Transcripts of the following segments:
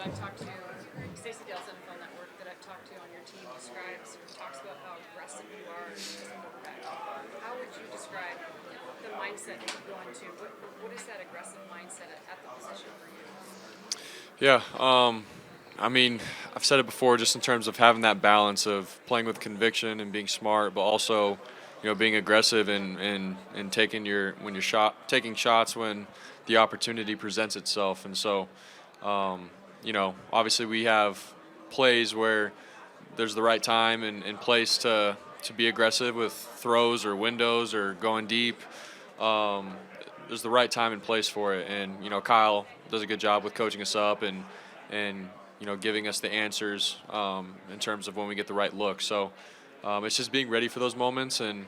that I've talked to, Stacey Dale's NFL Network that I've talked to on your team describes or talks about how aggressive you are as a quarterback. How would you describe the mindset that you go into? What is that aggressive mindset at the position for you? Yeah, I mean, I've said it before, just in terms of having that balance of playing with conviction and being smart, but also, being aggressive and taking taking shots when the opportunity presents itself. And so, obviously we have plays where there's the right time and place to be aggressive with throws or windows or going deep. Um, there's the right time and place for it. And Kyle does a good job with coaching us up and giving us the answers in terms of when we get the right look. So it's just being ready for those moments and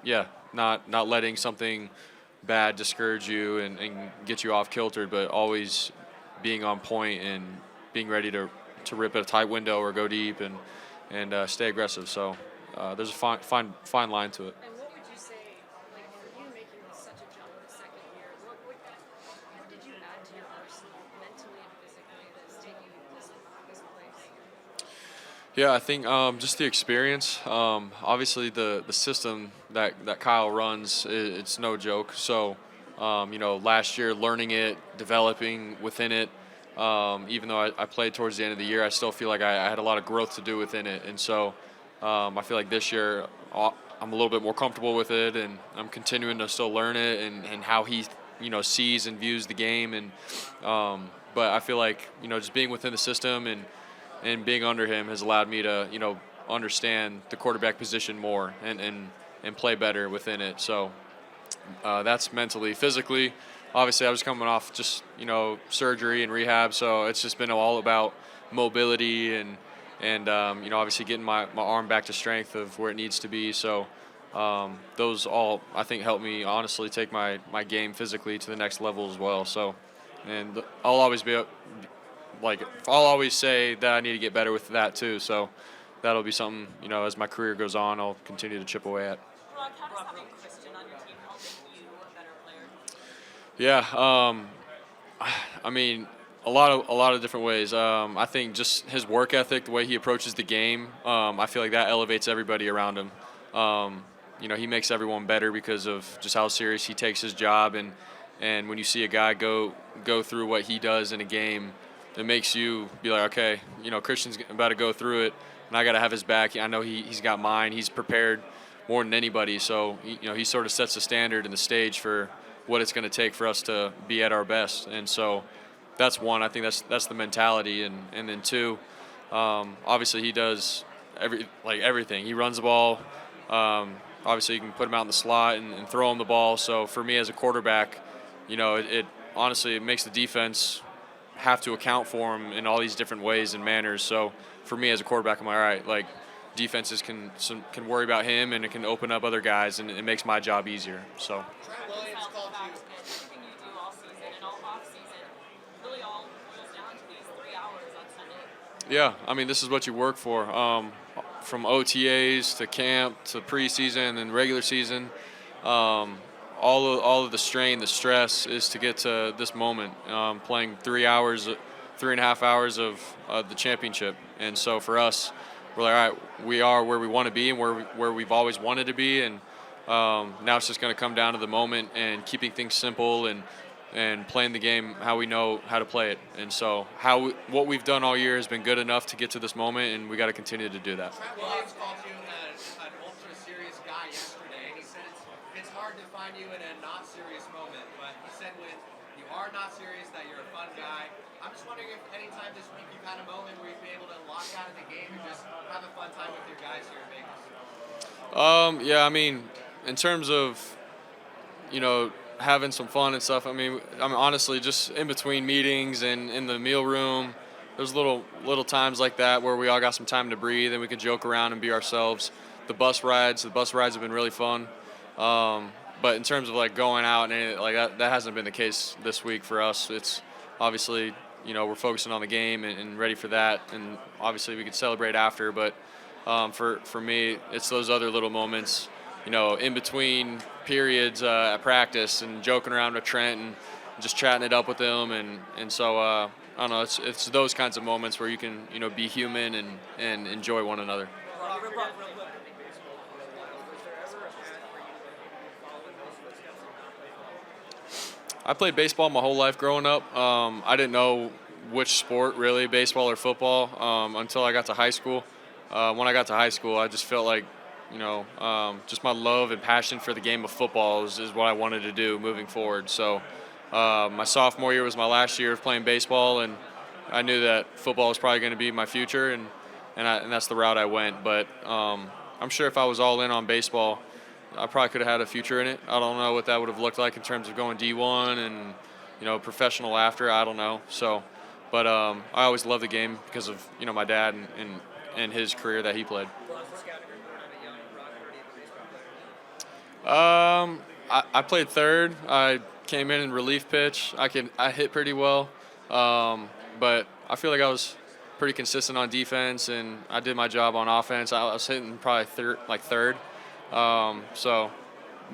yeah, not letting something bad discourage you and get you off kilter, but always being on point and being ready to rip at a tight window or go deep and stay aggressive. So there's a fine line to it. And what would you say, like for you making such a jump the second year, what did you add to your arsenal mentally and physically that's taking you this place? Yeah, I think just the experience. Obviously, the system that Kyle runs, it's no joke. So, last year learning it, developing within it. Even though I played towards the end of the year, I still feel like I had a lot of growth to do within it. And so, I feel like this year I'm a little bit more comfortable with it, and I'm continuing to still learn it and how he sees and views the game. And but I feel like just being within the system and being under him has allowed me to understand the quarterback position more and play better within it. So that's mentally. Physically, obviously I was coming off just surgery and rehab, so it's just been all about mobility and obviously getting my arm back to strength of where it needs to be. So those all I think help me honestly take my game physically to the next level as well. So and I'll always I'll always say that I need to get better with that too. So that'll be something, as my career goes on, I'll continue to chip away at. Brock, how does having Christian on your team help make you a better player? Yeah, I mean, a lot of different ways. I think just his work ethic, the way he approaches the game, I feel like that elevates everybody around him. He makes everyone better because of just how serious he takes his job, and when you see a guy go through what he does in a game, it makes you be like, okay, Christian's about to go through it, and I got to have his back. I know he's got mine. He's prepared more than anybody. So he sort of sets the standard and the stage for what it's going to take for us to be at our best. And so that's one. I think that's the mentality. And then two, obviously he does everything. He runs the ball. Obviously you can put him out in the slot and throw him the ball. So for me as a quarterback, it honestly it makes the defense have to account for him in all these different ways and manners. So for me as a quarterback, I'm like, all right, like defenses can worry about him, and it can open up other guys, and it makes my job easier. So. Trent Williams called you. Everything you do all season and all off season really all boils down to these 3 hours on Sunday. Yeah, I mean, this is what you work for. From OTAs to camp to preseason and regular season, all of the strain, the stress is to get to this moment, playing 3.5 hours of the championship. And so for us, we're like, all right, we are where we want to be and where we've always wanted to be. And now it's just going to come down to the moment and keeping things simple and playing the game how we know how to play it. And so what we've done all year has been good enough to get to this moment, and we got to continue to do that. Trent Williams called you an ultra serious guy yesterday, and he said it's hard to find you in a not serious moment, but he said when you are not serious that you're a fun guy. I'm just wondering if anytime this week you've had a moment where you've been able to lock out of the game and just have a fun time with your guys here in Vegas. Yeah, I mean, in terms of, having some fun and stuff, I mean, honestly just in between meetings and in the meal room, there's little times like that where we all got some time to breathe and we can joke around and be ourselves. The bus rides have been really fun. But in terms of like going out and that hasn't been the case this week for us. It's obviously, we're focusing on the game and ready for that. And obviously we could celebrate after, but for me, it's those other little moments, in between periods at practice and joking around with Trent and just chatting it up with him. And so, I don't know. It's those kinds of moments where you can be human and enjoy one another. I played baseball my whole life growing up. I didn't know which sport really, baseball or football, until I got to high school. When I got to high school, I just felt like, just my love and passion for the game of football is what I wanted to do moving forward. So my sophomore year was my last year of playing baseball, and I knew that football was probably going to be my future, and that's the route I went. But I'm sure if I was all in on baseball, I probably could have had a future in it. I don't know what that would have looked like in terms of going D1 and professional after. I don't know. So, but I always loved the game because of my dad and his career that he played. I played third. I came in relief pitch. I hit pretty well, but I feel like I was pretty consistent on defense, and I did my job on offense. I was hitting probably third. So,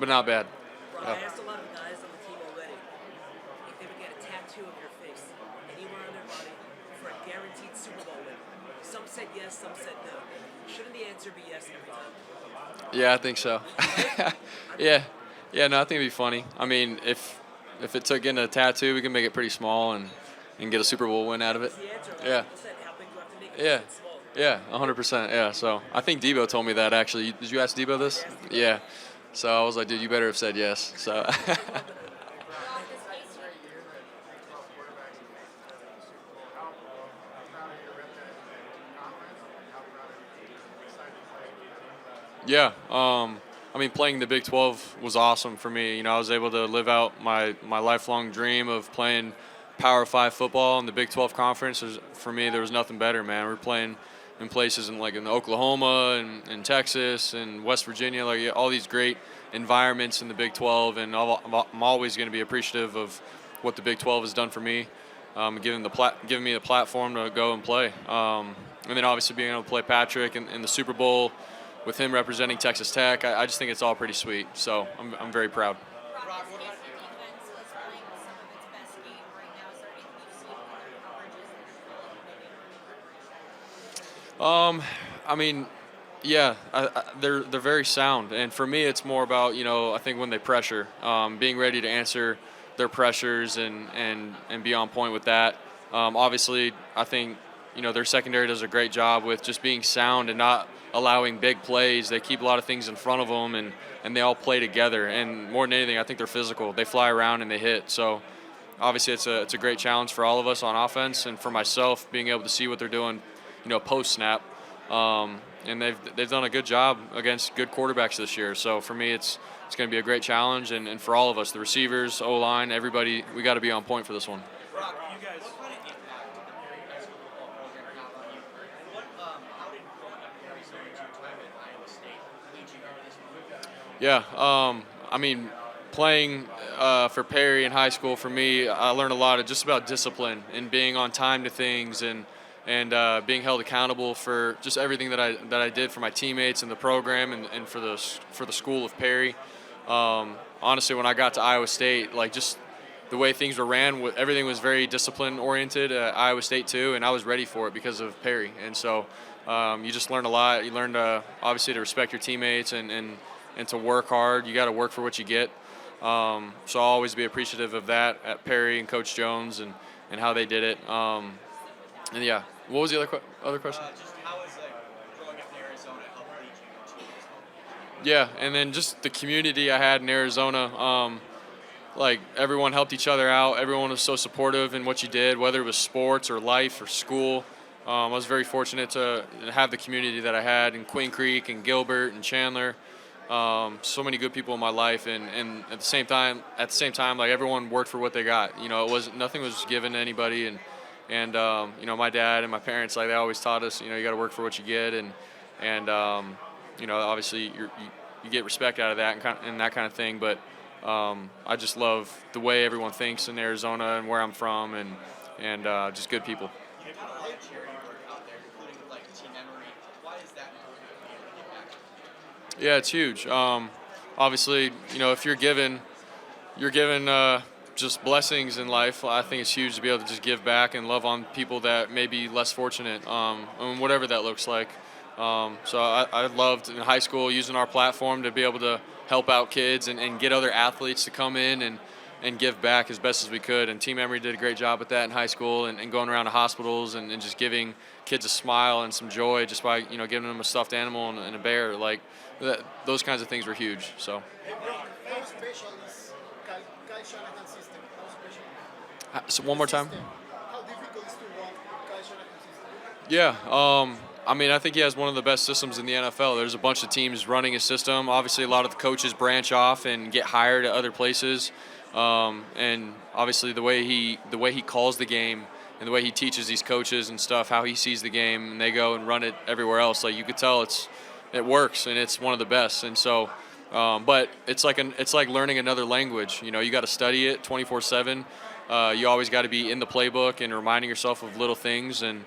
but not bad. Brock, I asked a lot of guys on the team already if they would get a tattoo of your face anywhere on their body for a guaranteed Super Bowl win. Some said yes, some said no. Shouldn't the answer be yes every time? Yeah, I think so. Yeah. No, I think it'd be funny. I mean, if it took getting a tattoo, we can make it pretty small and get a Super Bowl win out of it. The answer, like Yeah. people said, how big do I have to make it? Yeah. It's small. Yeah, 100%. Yeah, so I think Debo told me that actually. Did you ask Debo this? Yeah. So I was like, dude, you better have said yes. So. Yeah. I mean, playing the Big 12 was awesome for me. I was able to live out my lifelong dream of playing Power 5 football in the Big 12 conference. For me, there was nothing better, man. We're playing in places in Oklahoma and Texas and West Virginia, like all these great environments in the Big 12, and I'm always going to be appreciative of what the Big 12 has done for me, giving me the platform to go and play, and then obviously being able to play Patrick in the Super Bowl with him representing Texas Tech. I just think it's all pretty sweet, so I'm very proud. Brock, this defense is playing some of its best game right now. Is there anything you see from their coverages that you're I mean, yeah, they're very sound, and for me, it's more about I think when they pressure, being ready to answer their pressures and be on point with that. Obviously, I think their secondary does a great job with just being sound and not allowing big plays. They keep a lot of things in front of them, and they all play together. And more than anything, I think they're physical. They fly around and they hit. So obviously, it's a great challenge for all of us on offense, and for myself, being able to see what they're doing, post snap. And they've done a good job against good quarterbacks this year. So for me, it's going to be a great challenge, and for all of us, the receivers, O-line, everybody, we got to be on point for this one. Brock, you guys, what kind of impact did the Perry High School football program have on you? And how did growing up in Arizona to your time at Iowa State lead you to this moment? Yeah, I mean, playing for Perry in high school, for me, I learned a lot of just about discipline and being on time to things and being held accountable for just everything that I did for my teammates and the program and for the school of Perry. Honestly, when I got to Iowa State, like just the way things were ran, everything was very discipline oriented at Iowa State too, and I was ready for it because of Perry. And so you just learn a lot. You learn obviously to respect your teammates and to work hard. You got to work for what you get. So I'll always be appreciative of that at Perry and Coach Jones and how they did it. And yeah, what was the other question? Just how is growing up in Arizona helped lead you to this moment? Yeah, and then just the community I had in Arizona, like everyone helped each other out. Everyone was so supportive in what you did, whether it was sports or life or school. I was very fortunate to have the community that I had in Queen Creek and Gilbert and Chandler. So many good people in my life, and at the same time, like everyone worked for what they got. Nothing was given to anybody, and my dad and my parents, like they always taught us, you got to work for what you get, and obviously you get respect out of that and that kind of thing. But I just love the way everyone thinks in Arizona and where I'm from, and just good people. You have a lot of charity work out there, including with Team Emory. Why is that important to give back? Yeah, it's huge. Obviously, if you're given just blessings in life. I think it's huge to be able to just give back and love on people that may be less fortunate, and whatever that looks like. So I loved in high school using our platform to be able to help out kids and get other athletes to come in and give back as best as we could. And Team Emory did a great job with that in high school and going around to hospitals and just giving kids a smile and some joy just by, giving them a stuffed animal and a bear. Like, those kinds of things were huge. So. Hey, Brock, how special is Kyle Shanahan's system? How special? So one more time. System. How difficult is to run Kyle Shanahan's system? Yeah. I think he has one of the best systems in the NFL. There's a bunch of teams running his system. Obviously, a lot of the coaches branch off and get hired at other places. And obviously, the way he calls the game and the way he teaches these coaches and stuff, how he sees the game, and they go and run it everywhere else. Like, you could tell it works and it's one of the best. And so, but it's like learning another language. You got to study it 24/7. You always got to be in the playbook and reminding yourself of little things. And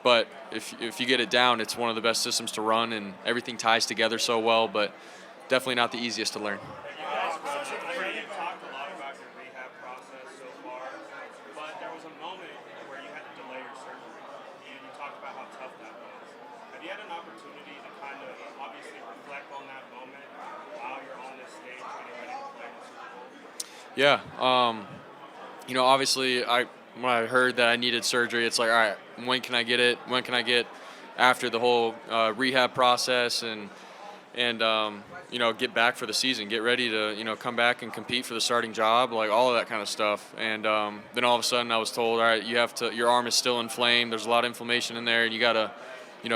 but if you get it down, it's one of the best systems to run, and everything ties together so well. But definitely not the easiest to learn. You guys talked a lot about your rehab process so far, but there was a moment where you had to delay your surgery, and you talked about how tough that was. Have you had an opportunity to kind of obviously reflect on that moment while you're on this stage getting ready to play in the Super Bowl? Yeah. Obviously, when I heard that I needed surgery, it's like, all right, when can I get it? When can I get after the whole rehab process and get back for the season, get ready to, come back and compete for the starting job, like all of that kind of stuff. And then all of a sudden I was told, all right, your arm is still inflamed. There's a lot of inflammation in there, and you got to,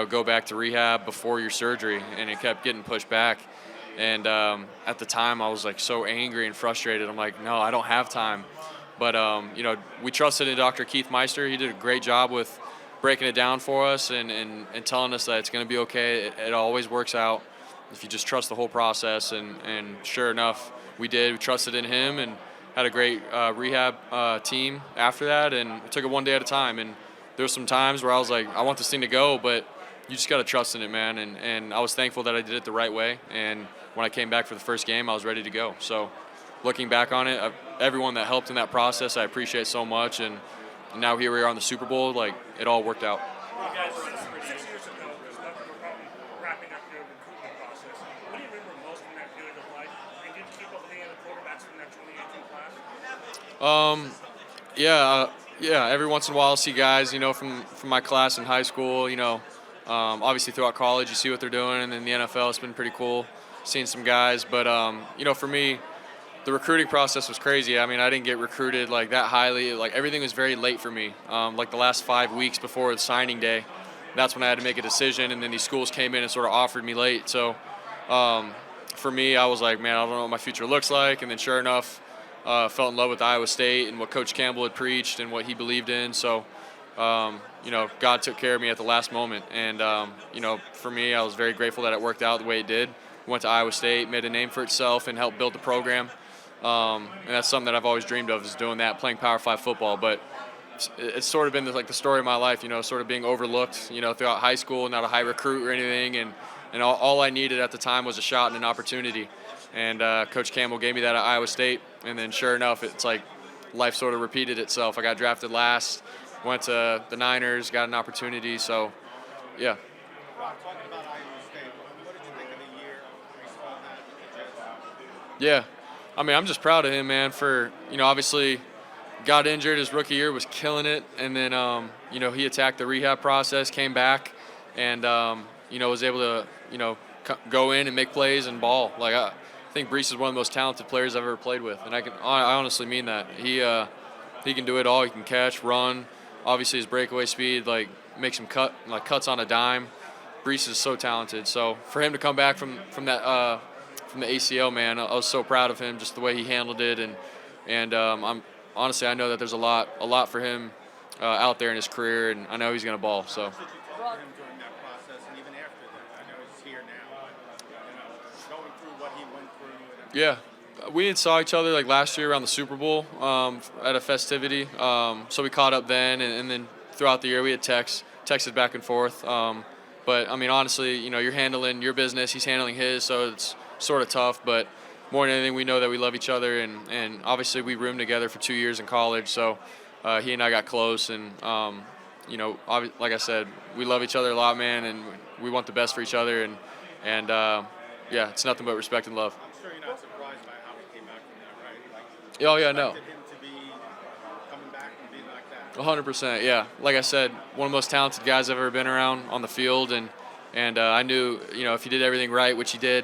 go back to rehab before your surgery. And it kept getting pushed back. And at the time I was like so angry and frustrated. I'm like, no, I don't have time. But, we trusted in Dr. Keith Meister. He did a great job with breaking it down for us and telling us that it's going to be okay. It always works out if you just trust the whole process. And sure enough, we did. We trusted in him and had a great rehab team after that. And we took it one day at a time. And there were some times where I was like, I want this thing to go, but you just got to trust in it, man. And I was thankful that I did it the right way. And when I came back for the first game, I was ready to go. So looking back on it, everyone that helped in that process, I appreciate so much. And now here we are on the Super Bowl. Like, it all worked out. You guys, 6 years ago, we're probably wrapping up your recruitment process. What do you remember most from that period of life? And did you keep up with any of the quarterbacks from that 2018 class? Yeah. Every once in a while, I'll see guys, from my class in high school. Obviously throughout college, you see what they're doing, and in the NFL, it's been pretty cool seeing some guys. But for me, the recruiting process was crazy. I mean, I didn't get recruited like that highly. Like, everything was very late for me. Like the last 5 weeks before the signing day, that's when I had to make a decision. And then these schools came in and sort of offered me late. So for me, I was like, man, I don't know what my future looks like. And then sure enough, fell in love with Iowa State and what Coach Campbell had preached and what he believed in. So, God took care of me at the last moment. And, for me, I was very grateful that it worked out the way it did. Went to Iowa State, made a name for itself, and helped build the program. And that's something that I've always dreamed of, is doing that, playing Power 5 football. But it's sort of been the story of my life, sort of being overlooked, throughout high school, not a high recruit or anything. And all I needed at the time was a shot and an opportunity. And Coach Campbell gave me that at Iowa State. And then sure enough, it's like life sort of repeated itself. I got drafted last, went to the Niners, got an opportunity. So, yeah. Talking about Iowa State, what did you think of the year we saw that with the Jets? Yeah. I mean, I'm just proud of him, man, for, obviously got injured his rookie year, was killing it. And then, he attacked the rehab process, came back, and, was able to, go in and make plays and ball. Like, I think Brees is one of the most talented players I've ever played with. And I honestly mean that. He can do it all. He can catch, run. Obviously, his breakaway speed, makes him cuts on a dime. Brees is so talented. So for him to come back from that from the ACL, man, I was so proud of him, just the way he handled it. And I'm honestly, I know that there's a lot for him out there in his career, and I know he's gonna ball. So. What did you talk to him during that process, and even after that? I know he's here now, but going through what he went through. Yeah. We had saw each other last year around the Super Bowl at a festivity. So we caught up then, and then throughout the year we had texted back and forth. But I mean, honestly, you're handling your business, he's handling his, so it's sort of tough. But more than anything, we know that we love each other, and obviously we roomed together for 2 years in college, so he and I got close, and like I said, we love each other a lot, man, and we want the best for each other, and yeah, it's nothing but respect and love. I'm sure you're not surprised by how he came back from that, right? Like, Oh yeah, no. expected him to be coming back and being like that. 100%, yeah. Like I said, one of the most talented guys I've ever been around on the field, and I knew, if he did everything right, which he did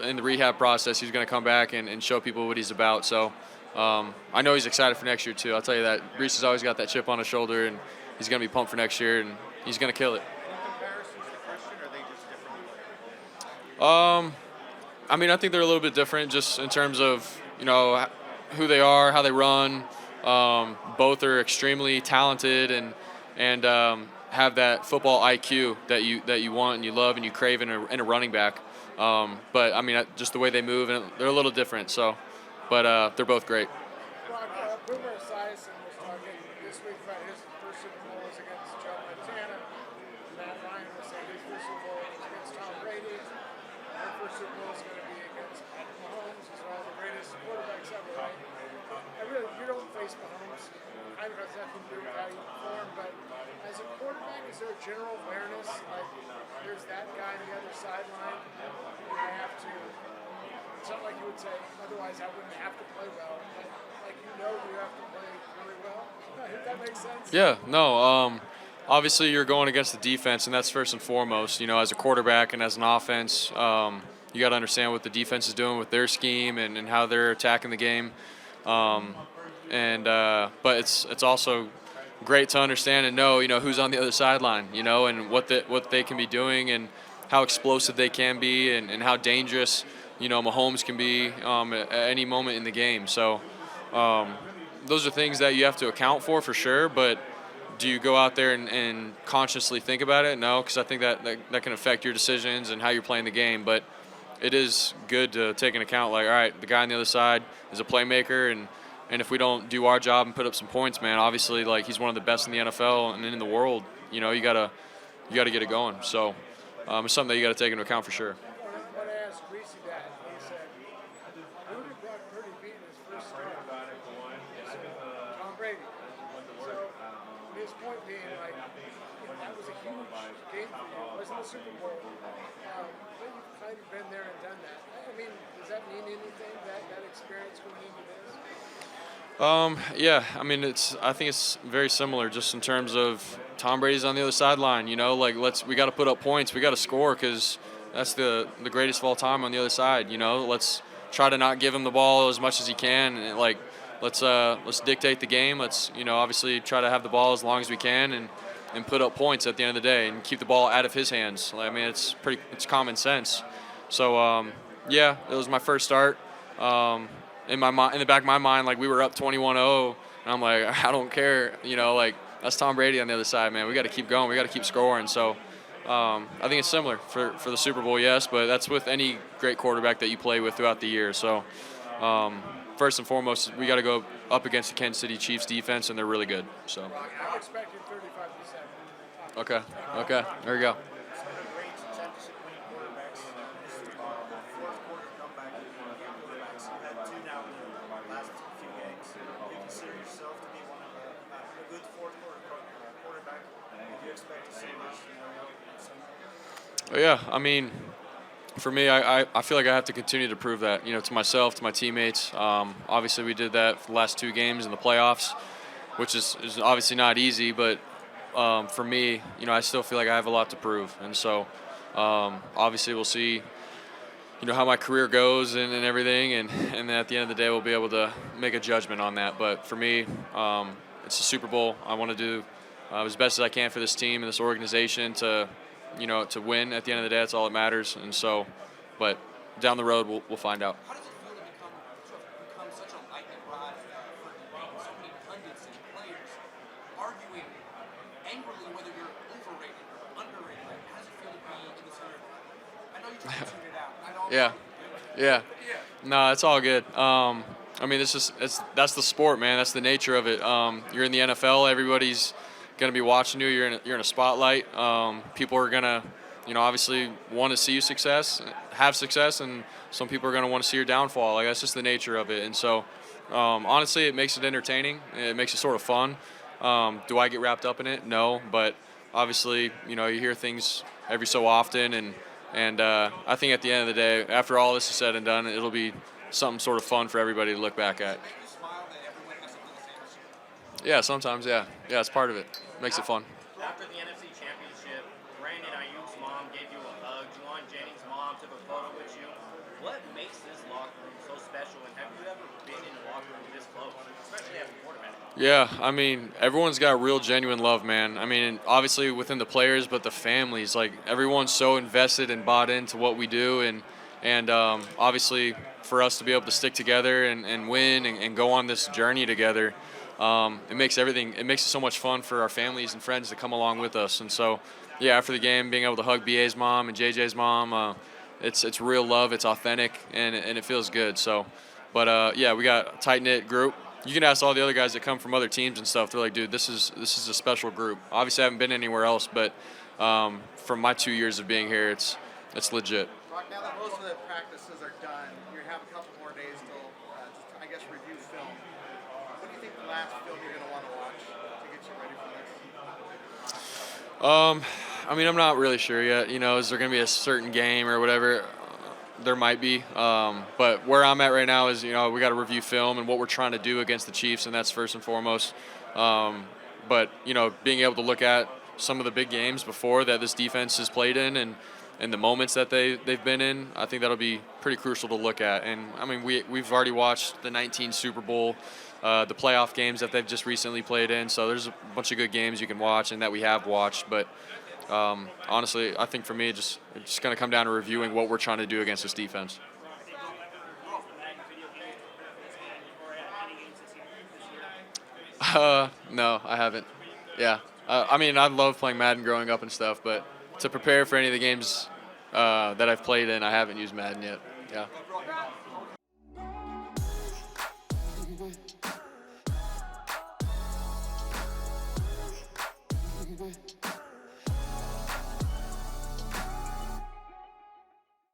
in the rehab process, he was going to come back and show people what he's about. So I know he's excited for next year too. I'll tell you that. Reese has always got that chip on his shoulder, and he's going to be pumped for next year, and he's going to kill it. In comparisons to Christian, or are they just different? I mean, I think they're a little bit different just in terms of, who they are, how they run. Both are extremely talented and have that football IQ that you want and you love and you crave in a running back. But I mean, just the way they move, and they're a little different. So, but they're both great. Brock, Boomer Esiason was talking this week about his first Super Bowl was against Joe Montana. Matt Ryan was saying his first Super Bowl was against Tom Brady. Their first Super Bowl is going to be against Patrick Mahomes. These are all the greatest quarterbacks ever, right? You don't face Mahomes. Kind of has nothing to do with how you perform, but as a quarterback, is there a general awareness like there's that guy on the other sideline, and I have to? It's not like you would say, otherwise I wouldn't have to play well. But like you have to play really well. If that makes sense. Yeah, no. Obviously, you're going against the defense, and that's first and foremost. As a quarterback and as an offense, you got to understand what the defense is doing with their scheme and how they're attacking the game. But it's also great to understand and know, who's on the other sideline, and what they can be doing and how explosive they can be and how dangerous, Mahomes can be at any moment in the game. So those are things that you have to account for sure. But do you go out there and consciously think about it? No, because I think that can affect your decisions and how you're playing the game. But it is good to take into account, like, all right, the guy on the other side is a playmaker, and if we don't do our job and put up some points, man, obviously, like, he's one of the best in the NFL and in the world. You gotta get it going. So it's something that you got to take into account for sure. When I asked Reese that, he said, who did Brock Purdy beat in his first start? Tom Brady. So his point being, like, that was a huge game for you. It wasn't a Super Bowl. But you've kind of been there and done that. I mean, does that mean anything, that experience going into this? Yeah, I mean, I think it's very similar just in terms of Tom Brady's on the other sideline, like we got to put up points, we got to score because that's the greatest of all time on the other side, let's try to not give him the ball as much as he can, and let's dictate the game, let's, obviously try to have the ball as long as we can and put up points at the end of the day and keep the ball out of his hands. I mean, it's common sense. So, yeah, it was my first start. In the back of my mind, like, we were up 21-0, and I'm like, I don't care, that's Tom Brady on the other side, man. We got to keep going. We got to keep scoring. So I think it's similar for the Super Bowl, yes, but that's with any great quarterback that you play with throughout the year. So first and foremost, we got to go up against the Kansas City Chiefs defense, and they're really good. So I'm expecting 35%. Okay, there you go. Some of the great championship winning quarterbacks. This is the fourth quarter comeback quarterbacks. You had two now in the last few games. Do you consider yourself to be one of a good fourth quarter quarterback? Do you expect to see this Sunday? Yeah, I mean, for me, I feel like I have to continue to prove that, to myself, to my teammates. Obviously, we did that for the last two games in the playoffs, which is obviously not easy, but for me, I still feel like I have a lot to prove. And so, obviously, we'll see, how my career goes and everything. And then at the end of the day, we'll be able to make a judgment on that. But for me, it's a Super Bowl. I want to do as best as I can for this team and this organization to win. At the end of the day, that's all that matters. And so, but down the road, we'll find out. How does it feel to become such a lightning rod for so many pundits and players arguing angrily whether you're overrated or underrated? Like, how does it feel to be in the center? I know you're trying to tune it out. I know. Yeah. No, it's all good. I mean, that's the sport, man. That's the nature of it. You're in the NFL. Everybody's gonna be watching you. You're in a spotlight. People are gonna, obviously want to see you have success, and some people are going to want to see your downfall. Like, that's just the nature of it. And so, honestly, it makes it entertaining. It makes it sort of fun. Do I get wrapped up in it? No, but obviously, you hear things every so often, and I think at the end of the day, after all this is said and done, it'll be something sort of fun for everybody to look back at. Yeah, sometimes, yeah. Yeah, it's part of it. Makes it fun. After the NFC Championship, Brandon Ayuk's mom gave you a hug. Juwan Jennings' mom took a photo with you. What makes this locker room so special, and have you ever been in a locker room this close, especially as a quarterback? Yeah, I mean, everyone's got real genuine love, man. I mean, obviously within the players, but the families, like, everyone's so invested and bought into what we do, and obviously for us to be able to stick together and win and go on this journey together, it makes it so much fun for our families and friends to come along with us. And so, yeah, after the game, being able to hug BA's mom and JJ's mom, it's real love, it's authentic, and it feels good. So, but yeah, we got a tight-knit group. You can ask all the other guys that come from other teams and stuff. They're like, dude, this is a special group. Obviously, I haven't been anywhere else, but from my 2 years of being here, it's legit. Brock, now that most of the practices are done, you have a couple more days till, I guess, review film. What do you think the last film you're going to want to watch to get you ready for this? I mean, I'm not really sure yet. Is there going to be a certain game or whatever? There might be. But where I'm at right now is, we got to review film and what we're trying to do against the Chiefs, and that's first and foremost. But, being able to look at some of the big games before that this defense has played in and the moments that they've been in, I think that'll be pretty crucial to look at. And, I mean, we've already watched the 19 Super Bowl, the playoff games that they've just recently played in. So there's a bunch of good games you can watch and that we have watched. But honestly, I think for me, it's just going to come down to reviewing what we're trying to do against this defense. No, I haven't. Yeah. I mean, I love playing Madden growing up and stuff, but to prepare for any of the games that I've played in, I haven't used Madden yet. Yeah.